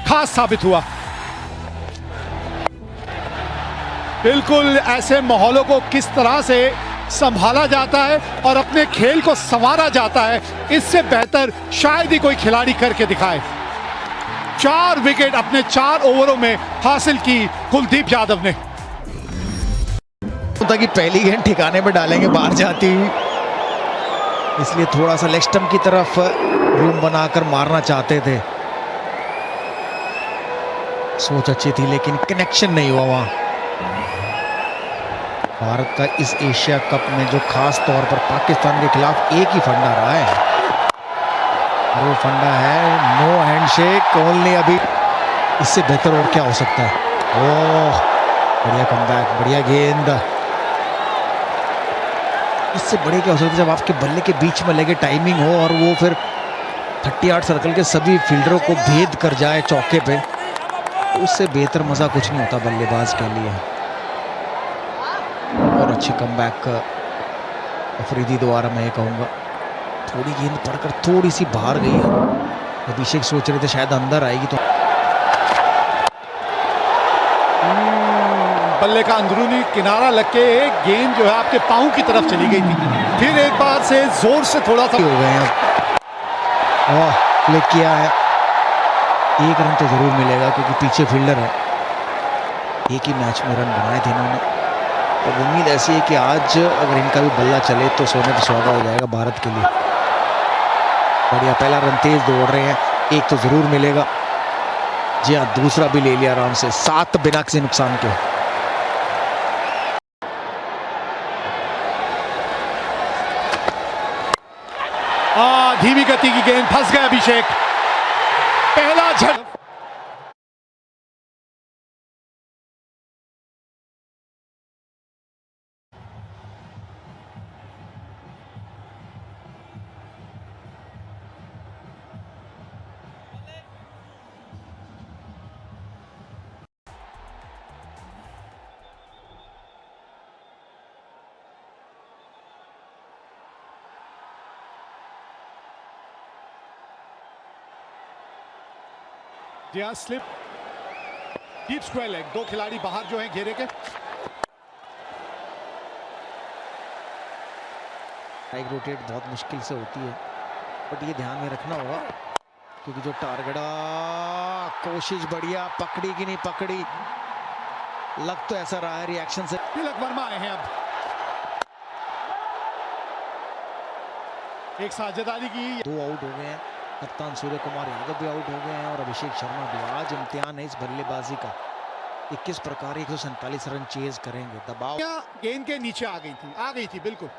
खास साबित हुआ। बिल्कुल ऐसे माहौलों को किस तरह से संभाला जाता है और अपने खेल को संवारा जाता है, इससे बेहतर शायद ही कोई खिलाड़ी करके दिखाए। 4 विकेट अपने 4 ओवरों में हासिल की कुलदीप यादव ने। कि पहली गेंद ठिकाने पे डालेंगे बाहर जाती हुई, इसलिए थोड़ा सा लेग स्टंप की तरफ रूम बनाकर मारना चाहते थे। सोच अच्छी थी लेकिन कनेक्शन नहीं हुआ वहां। भारत का इस एशिया कप में जो खास तौर पर पाकिस्तान के खिलाफ एक ही फंडा रहा है, और वो फंडा है नो हैंडशेक ओनली। अभी इससे बेहतर और क्या हो सकता है। ओह बढ़िया कमबैक, बढ़िया गेंद। इससे बड़े क्या हो सकता है जब आपके बल्ले के बीच में लगे टाइमिंग हो और वो फिर 38 सर्कल के सभी फील्डरों को भेद कर जाए चौके पे, उससे बेहतर मजा कुछ नहीं होता बल्लेबाज के लिए। और अच्छे कमबैक अफरीदी द्वारा मैं ये कहूँगा। थोड़ी गेंद पड़कर थोड़ी सी बाहर गई है। अभिषेक सोच रहे थे शायद अंदर आएगी, तो बल्ले का अंदरूनी किनारा लग के गेंद जो है आपके पांव की तरफ चली गई थी। फिर एक बार से जोर से थोड़ा सा हो गए हैं। क्लिक किया है, 1 रन तो जरूर मिलेगा क्योंकि पीछे फील्डर है। एक ही मैच में रन बनाए थे इन्होंने, तो उम्मीद ऐसी है कि आज अगर इनका भी बल्ला चले तो सोने पे सुहागा हो जाएगा भारत के लिए। बढ़िया पहला रन, तेज दौड़ रहे हैं, 1 तो जरूर मिलेगा। जी हाँ, दूसरा भी ले लिया आराम से, 7 बिना किसी नुकसान के। धीमी गति की गेंद, फंस गए अभिषेक। पहला झटका। स्लिप डीप स्क्वायर लेग, 2 खिलाड़ी बाहर जो हैं घेरे के। राइट रोटेट बहुत मुश्किल से होती है, बट ये ध्यान में रखना होगा क्योंकि जो टारगेट कोशिश बढ़िया, पकड़ी कि नहीं पकड़ी, लग तो ऐसा रहा है रिएक्शन से। तिलक वर्मा आए हैं अब, एक साझेदारी की। 2 आउट हो गए हैं, कप्तान सूर्य कुमार यादव भी आउट हो गए हैं और अभिषेक शर्मा भी। आज इम्तिहान है इस बल्लेबाजी का, 21 प्रकार 147 रन चेज करेंगे। दबाव गेंद के नीचे आ गई थी बिल्कुल।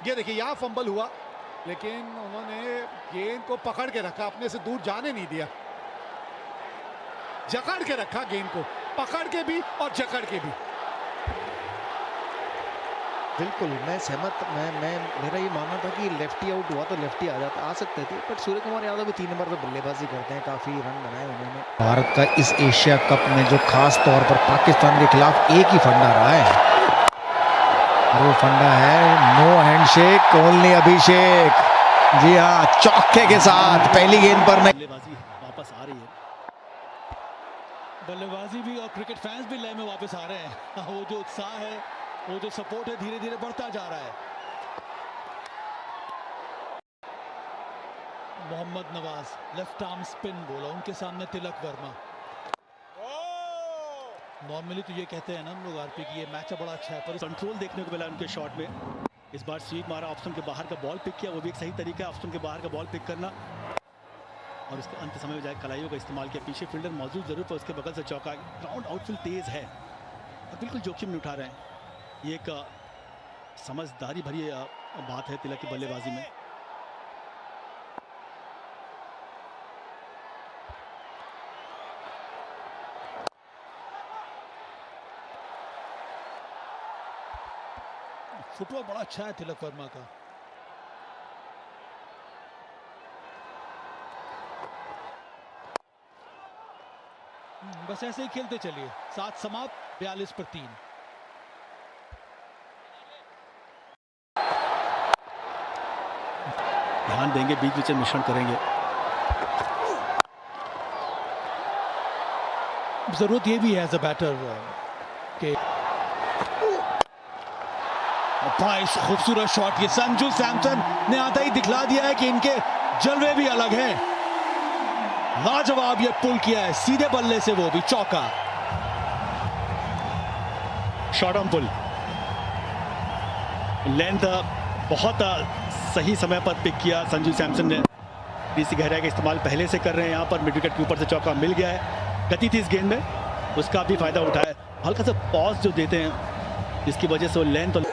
ये देखिए यहाँ फंबल हुआ, लेकिन उन्होंने गेंद को पकड़ के रखा, अपने से दूर जाने नहीं दिया। जकड़ के रखा गेंद को, पकड़ के भी और जकड़ के भी। बिल्कुल मैं सहमत, मेरा ये मानना था कि लेफ्टी आउट हुआ तो लेफ्टी आ सकते थे, बट सूर्य कुमार यादव भी 3 नंबर पे बल्लेबाजी करते हैं, काफी रन बनाए उन्होंने। भारत का इस एशिया कप में जो खास तौर पर पाकिस्तान के खिलाफ एक ही फंडा रहा है, और वो फंडा है नो हैंडशेक ओनली अभिषेक। जी हाँ, चौके के साथ पहली गेंद पर बल्लेबाजी वापस आ रही है, बल्लेबाजी भी और क्रिकेट फैंस भी लय में वापस आ रहे हैं। वो जो उत्साह है, वो जो सपोर्ट है, धीरे धीरे बढ़ता जा रहा है। Mohammad Nawaz left arm spin बोला, उनके सामने तिलक वर्मा। नॉर्मली तो ये कहते हैं ना हम लोग आरपी की ये मैच बड़ा अच्छा है, पर कंट्रोल देखने को मिला उनके शॉट में। इस बार स्वीप मारा, ऑप्शन के बाहर का बॉल पिक किया, वो भी एक सही तरीका है ऑप्शन के बाहर का बॉल पिक करना। और इसके अंत समय में जाए कलाइयों का इस्तेमाल किया, पीछे फील्डर मौजूद जरूर पर उसके बगल से चौका। ग्राउंड आउटफील्ड तेज है और बिल्कुल जोखिम नहीं उठा रहे हैं। ये एक समझदारी भरी बात है तिलक की बल्लेबाजी में। फुटबॉल बड़ा अच्छा है तिलक वर्मा का। बस ऐसे ही खेलते चलिए। 7 समाप्त, 42 पर 3। ध्यान देंगे, बीच बीच में मिश्रण करेंगे। जरूरत ये भी है एज अ बैटर के बड़ा खूबसूरत शॉट। ये संजू सैमसन ने आता ही दिखला दिया है कि इनके जलवे भी अलग हैं। लाजवाब ये पुल किया है सीधे बल्ले से, वो भी चौका। शॉट ऑन पुल, लेंथ बहुत सही समय पर पिक किया संजू सैमसन ने। इसी गहराई का इस्तेमाल पहले से कर रहे हैं यहाँ पर। मिड विकेट के ऊपर से चौका मिल गया है। गति थी इस गेंद में, उसका भी फायदा उठाया। हल्का सा पॉज जो देते हैं जिसकी वजह से वो लेंथ और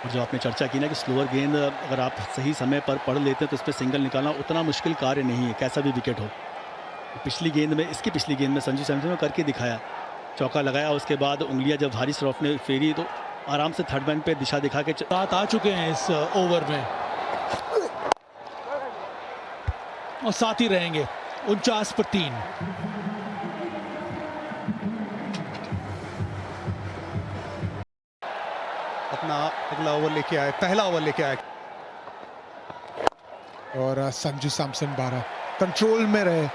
जो आपने चर्चा की ना कि स्लोअर गेंद अगर आप सही समय पर पढ़ लेते हैं तो इस पर सिंगल निकालना उतना मुश्किल कार्य नहीं है, कैसा भी विकेट हो। पिछली गेंद में, इसकी पिछली गेंद में संजू सैमसन ने करके दिखाया, चौका लगाया। उसके बाद उंगलियां जब हारिस रऊफ ने फेरी तो आराम से थर्ड मैन पे दिशा दिखा के साथ आ चुके हैं इस ओवर में और साथ ही रहेंगे 49 पर 3। अपना अगला ओवर लेके आए, पहला ओवर लेके आए और संजू सैमसन 12 कंट्रोल में रहे।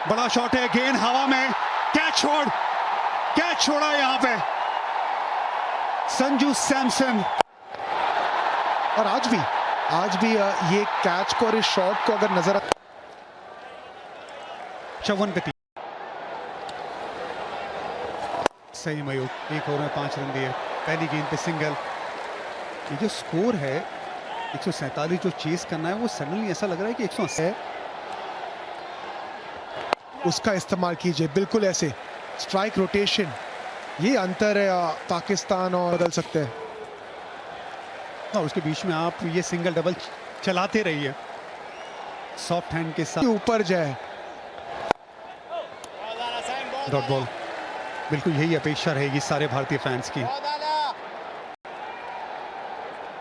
बड़ा शॉट है, गेंद हवा में, कैच छोड़ा यहां पे संजू सैमसन। और आज भी ये कैच को और इस शॉट को अगर नजर 54 पे 3 सही मयूर, एक ओवर में 5 रन दिए, पहली गेंद पे सिंगल। ये जो स्कोर है 147 जो चेस करना है वो सडनली ऐसा लग रहा है कि 180 है। उसका इस्तेमाल कीजिए, बिल्कुल ऐसे स्ट्राइक रोटेशन, ये अंतर है पाकिस्तान और बदल सकते हैं। और उसके बीच में आप ये सिंगल डबल चलाते रहिए सॉफ्ट हैंड के साथ, ऊपर जाए। डॉट बॉल, बिल्कुल यही अपेक्षा रहेगी सारे भारतीय फैंस की।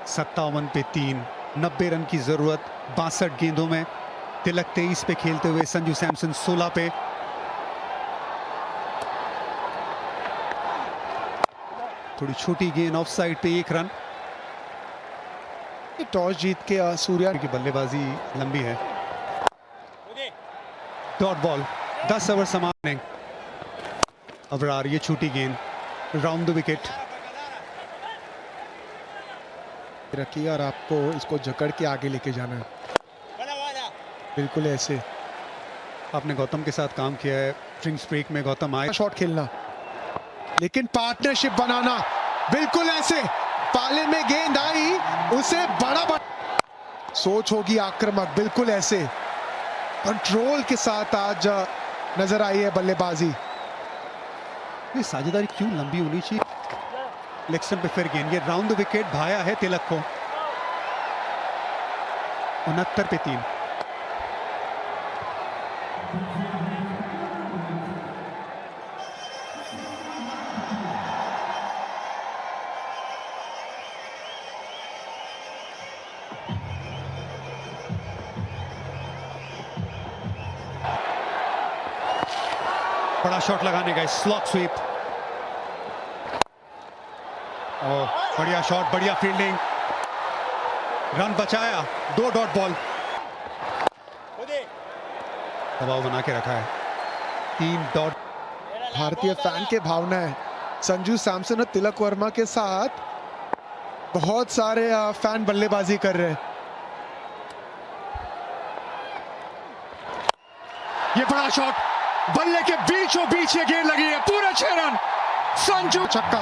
57 पे 3, 90 रन की जरूरत 62 गेंदों में। तिलक 23 पे खेलते हुए, संजू सैमसन 16 पे। थोड़ी छोटी गेंद ऑफ साइड पे 1 रन। टॉस जीत के सूर्या की बल्लेबाजी लंबी है। डॉट बॉल, 10 ओवर समाप्त। अबरार, ये छोटी गेंद राउंड द विकेट रखिए और आपको इसको जकड़ के आगे लेके जाना है, बिल्कुल ऐसे। आपने गौतम के साथ काम किया है, ड्रिंक्स ब्रेक में गौतम आए, शॉट खेलना, लेकिन पार्टनरशिप बनाना, बिल्कुल ऐसे। पाले में गेंद आई, उसे बड़ा सोच होगी आक्रामक, बिल्कुल ऐसे कंट्रोल के साथ आज नजर आई है बल्लेबाजी। ये साझेदारी क्यों लंबी होनी चाहिए। लेग स्टंप पे फिर गेंद, ये राउंड द विकेट भाया है तिलक को। 69 पे 3। बड़ा शॉट लगाने का स्लॉक स्वीप, और बढ़िया शॉट, बढ़िया फील्डिंग, रन बचाया। 2 डॉट बॉल, दबाव बना के रखा है। 3 डॉट। भारतीय फैन के भावना है संजू सैमसन और तिलक वर्मा के साथ बहुत सारे फैन बल्लेबाजी कर रहे हैं। ये बड़ा शॉट, बल्ले के बीचों बीच ये गेंद लगी है, पूरे 6 रन। संजू छक्का।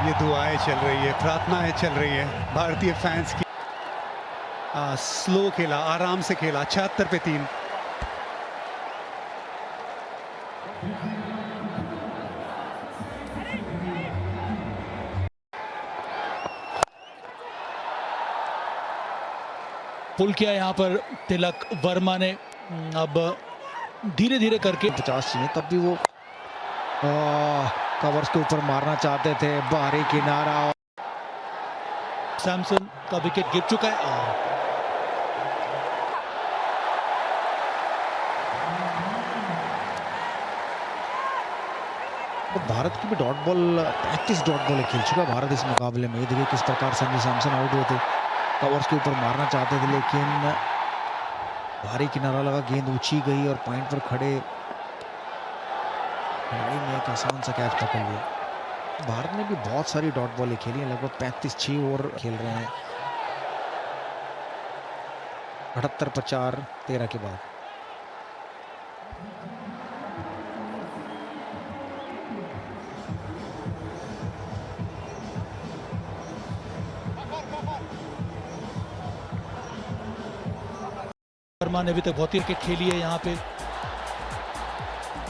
ये दुआएं चल रही है, प्रार्थनाएं चल रही है भारतीय फैंस की। स्लो खेला, आराम से खेला। 76 पे 3। पुल किया यहाँ पर तिलक वर्मा ने। अब धीरे धीरे करके 50 चाहिए, तब भी वो कवर्स के ऊपर मारना चाहते थे। बाहरी किनारा, सैमसन का विकेट गिर चुका है। तो भारत की भी dot ball, practice dot ball खेल चुका भारत इस मुकाबले में। ये देखिए किस प्रकार संजू सैमसन आउट हुए थे। कवर्स के ऊपर मारना चाहते थे, लेकिन भारी किनारा लगा, गेंद ऊंची गई और पॉइंट पर खड़े खिलाड़ी ने एक आसान सा कैच पकड़ लिया। भारत ने भी बहुत सारी डॉट बॉलें खेली हैं, लगभग 35-6 ओवर खेल रहे हैं 78 पर 4-13 के बाद। वर्मा ने अभी तक बहुत ही क्रिकेट खेली है, यहाँ पे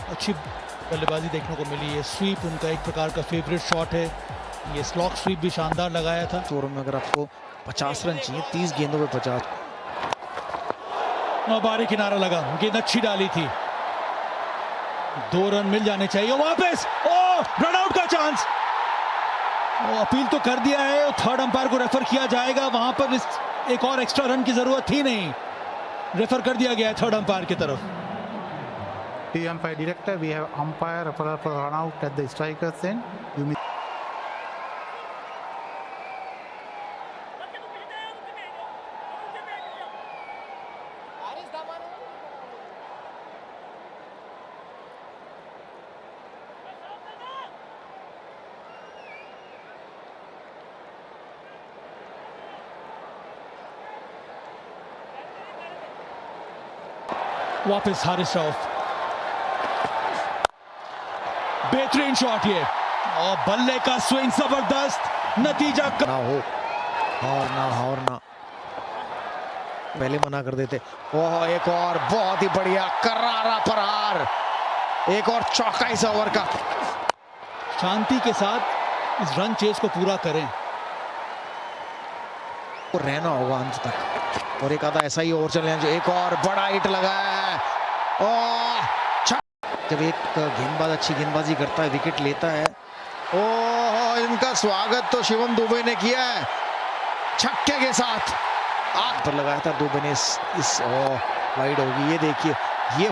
अच्छी बल्लेबाजी देखने को मिली है। स्वीप उनका एक प्रकार का फेवरेट शॉट है, ये स्लॉक स्वीप भी शानदार लगाया था। ओवर में अगर आपको 50 रन चाहिए, 30 गेंदों पे 50। बारी किनारा लगा, गेंद अच्छी डाली थी, 2 रन मिल जाने चाहिए। वापस रन आउट का चांस, अपील तो कर दिया है, थर्ड अंपायर को रेफर किया जाएगा, वहां पर एक और एक्स्ट्रा रन की जरूरत थी नहीं, रेफर कर दिया गया है थर्ड अंपायर की तरफ। The umpire director, we have umpire referral for run out at the striker's end. You mean वापस हारिस रऊफ, बेहतरीन शॉट ये, और बल्ले का स्विंग जबरदस्त, नतीजा ना हो और ना पहले मना कर देते। ओह, एक और बहुत ही बढ़िया करारा प्रहार, एक और चौका इस ओवर का। शांति के साथ इस रन चेस को पूरा करें, वो रहना होगा अंत तक, और एक आधा ऐसा ही ओवर चले जो एक और बड़ा हिट लगा है। जब एक गेंदबाज अच्छी गेंदबाजी करता है, विकेट लेता है। ओह, इनका स्वागत तो शिवम दुबे ने किया है छक्के के साथ, आग पर लगाया था दुबे ने। इस वाइड होगी, ये देखिए, ये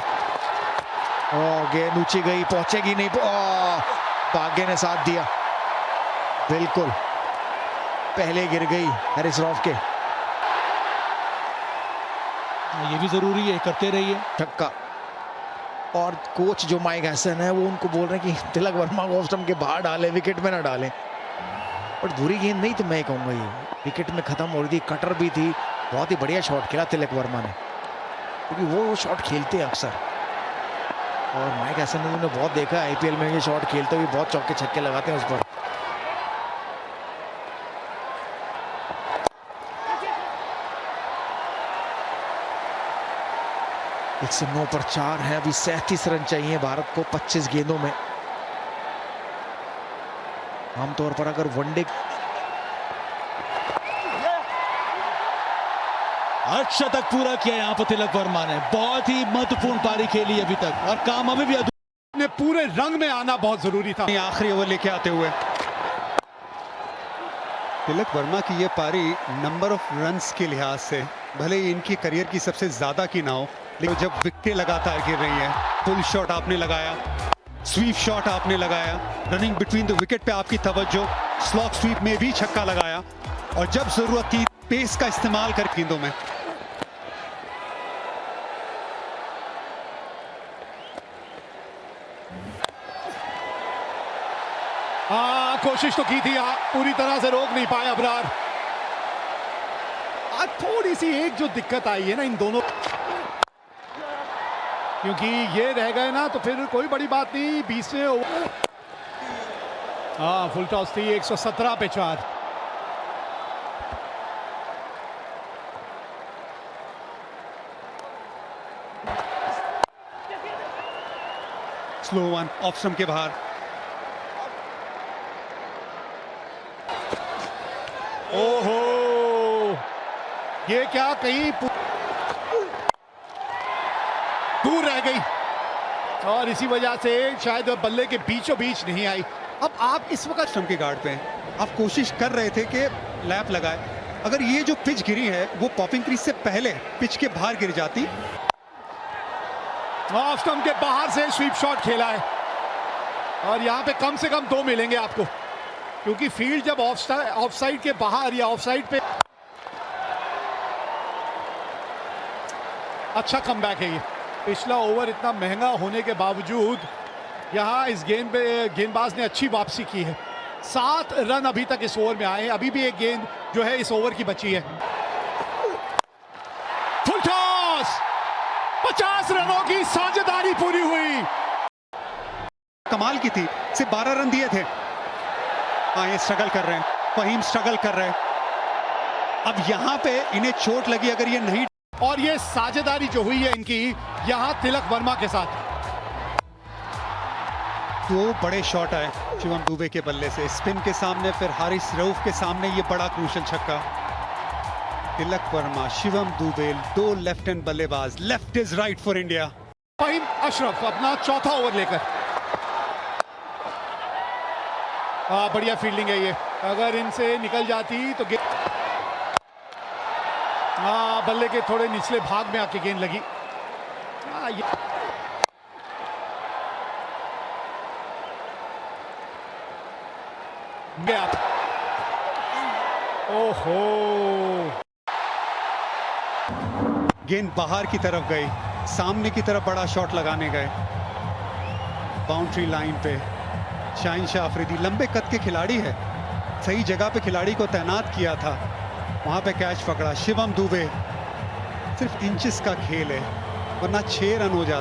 गेंद ऊंची गई, पहुंचेगी नहीं, भाग्य ने साथ दिया, बिल्कुल पहले गिर गई हारिस रऊफ के। ये भी जरूरी है, करते रहिए। छक्का, और कोच जो माइक हैसन है वो उनको बोल रहे हैं कि तिलक वर्मा को ऑफ स्टंप के बाहर डालें, विकेट में ना डालें। और बुरी गेंद नहीं तो मैं कहूँगा ये विकेट में खत्म हो रही थी, कटर भी थी, बहुत ही बढ़िया शॉट खेला तिलक वर्मा ने, क्योंकि वो शॉट खेलते हैं अक्सर, और माइक हैसन ने उन्होंने बहुत देखा आईपीएल में, ये शॉट खेलते हुए बहुत चौके छक्के लगाते हैं उस पर। 109 पर 4 है, अभी 37 रन चाहिए भारत को 25 गेंदों में। आमतौर पर अगर वनडे शतक पूरा किया यहाँ पर तिलक वर्मा ने, बहुत ही महत्वपूर्ण पारी खेली अभी तक, और काम अभी भी ने पूरे रंग में आना बहुत जरूरी था। आखिरी ओवर लेके आते हुए तिलक वर्मा की ये पारी नंबर ऑफ रन्स के लिहाज से भले ही इनकी करियर की सबसे ज्यादा की ना हो, लेकिन जब विकेटें लगातार गिर रही हैं, पुल शॉट आपने लगाया, स्वीप शॉट आपने लगाया, रनिंग बिटवीन द विकेट पे आपकी तवज्जो, स्लॉक स्वीप में भी छक्का लगाया, और जब जरूरत थी पेस का इस्तेमाल कर गेंदों में। कोशिश तो की थी, पूरी तरह से रोक नहीं पाए अबरार। आज थोड़ी सी एक जो दिक्कत आई है ना इन दोनों, क्योंकि ये रह गए ना तो फिर कोई बड़ी बात नहीं। 20वें ओवर, फुल टॉस थी, 117 पे 4। स्लो वन ऑफ स्टंप के बाहर, ओहो, ये क्या कहीं दूर रह गई, और इसी वजह से शायद बल्ले के बीचों बीच नहीं आई। अब आप इस वक्त स्टंप के गार्ड पे हैं, आप कोशिश कर रहे थे कि लैप लगाए, अगर ये जो पिच गिरी है वो पॉपिंग क्रीज से पहले पिच के बाहर गिर जाती। ऑफ स्टंप के बाहर से स्वीप शॉट खेला है, और यहाँ पे कम से कम 2 मिलेंगे आपको, क्योंकि फील्ड जब ऑफ साइड के बाहर या ऑफ साइड पे अच्छा कमबैक है ये। पिछला ओवर इतना महंगा होने के बावजूद यहाँ इस गेंद पे गेंदबाज ने अच्छी वापसी की है। 7 रन अभी तक इस ओवर में आए हैं। अभी भी एक गेंद जो है इस ओवर की बची है। फुल टॉस, 50 रनों की साझेदारी पूरी हुई। कमाल की थी, सिर्फ 12 रन दिए थे। हाँ, ये स्ट्रगल कर रहे हैं, फहीम स्ट्रगल कर रहे हैं। अब यहाँ पे इन्हें चोट लगी, अगर ये नहीं, और ये साझेदारी जो हुई है इनकी यहां तिलक वर्मा के साथ। 2 बड़े शॉट आए शिवम दुबे के बल्ले से, स्पिन के सामने, फिर हारिस रऊफ के सामने ये बड़ा क्रूशल छक्का। तिलक वर्मा, शिवम दुबे, 2 लेफ्ट हैंड बल्लेबाज, left is right for India. Faheem Ashraf अपना चौथा ओवर लेकर, बढ़िया फील्डिंग है ये। अगर इनसे निकल जाती तो बल्ले के थोड़े निचले भाग में आके गेंद लगी। ओहो, गेंद बाहर की तरफ गई, सामने की तरफ बड़ा शॉट लगाने गए, बाउंड्री लाइन पे। शाहीन शाह अफरीदी लंबे कद के खिलाड़ी है, सही जगह पे खिलाड़ी को तैनात किया था, वहां पे कैच पकड़ा। शिवम दुबे, सिर्फ इंचेस का खेल है, वरना 6 रन हो जाते।